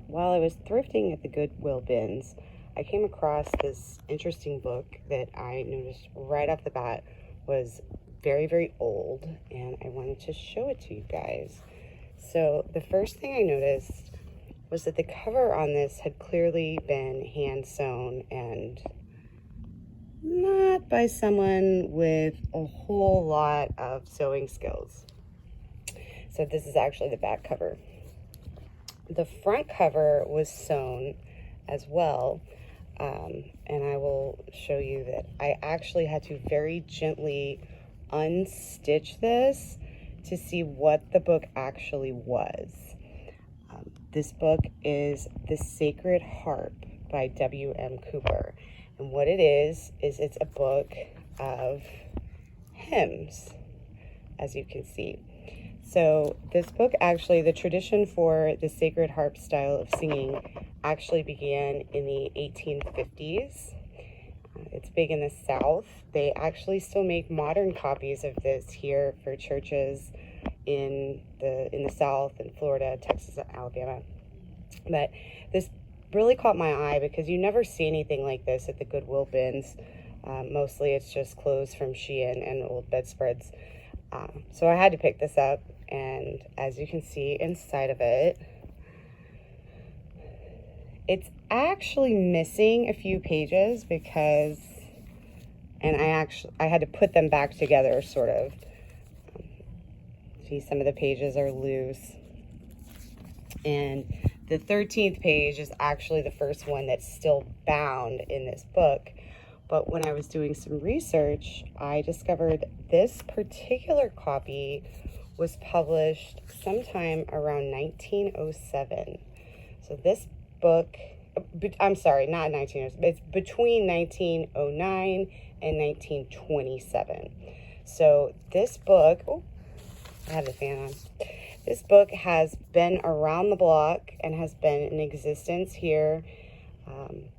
while I was thrifting at the Goodwill bins, I came across this interesting book that I noticed right off the bat was very, very old, and I wanted to show it to you guys. So the first thing I noticed was that the cover on this had clearly been hand sewn and not by someone with a whole lot of sewing skills. So this is actually the back cover. The front cover was sewn as well, and I will show you that I actually had to very gently unstitch this to see what the book actually was. This book is The Sacred Harp by W.M. Cooper, and what it is it's a book of hymns, as you can see. So this book actually, the tradition for the sacred harp style of singing actually began in the 1850s. It's big in the South. They actually still make modern copies of this here for churches in the South, in Florida, Texas, Alabama. But this really caught my eye because you never see anything like this at the Goodwill bins. Mostly it's just clothes from Shein and old bedspreads. So I had to pick this up, and as you can see inside of it, it's actually missing a few pages because, and I had to put them back together, sort of. See, some of the pages are loose, and the 13th page is actually the first one that's still bound in this book. But when I was doing some research, I discovered this particular copy was published sometime around 1907. So this book, I'm sorry, not 1907, it's between 1909 and 1927. So this book, oh, I have the fan on. This book has been around the block and has been in existence here,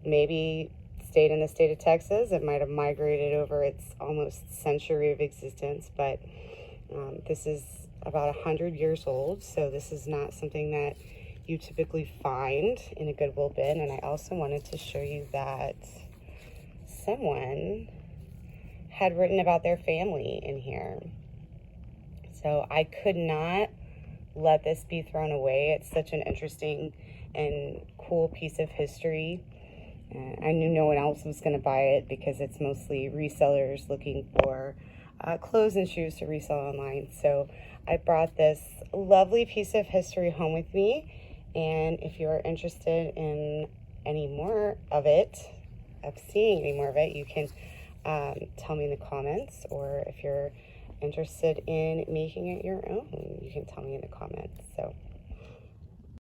maybe stayed in the state of Texas. It might have migrated over its almost century of existence, but this is about 100 years old, so this is not something that you typically find in a Goodwill bin. And I also wanted to show you that someone had written about their family in here. So I could not let this be thrown away. It's such an interesting and cool piece of history. I knew no one else was going to buy it because it's mostly resellers looking for clothes and shoes to resell online. So I brought this lovely piece of history home with me. And if you're interested in any more of it, of seeing any more of it, you can tell me in the comments, or if you're interested in making it your own, you can tell me in the comments. So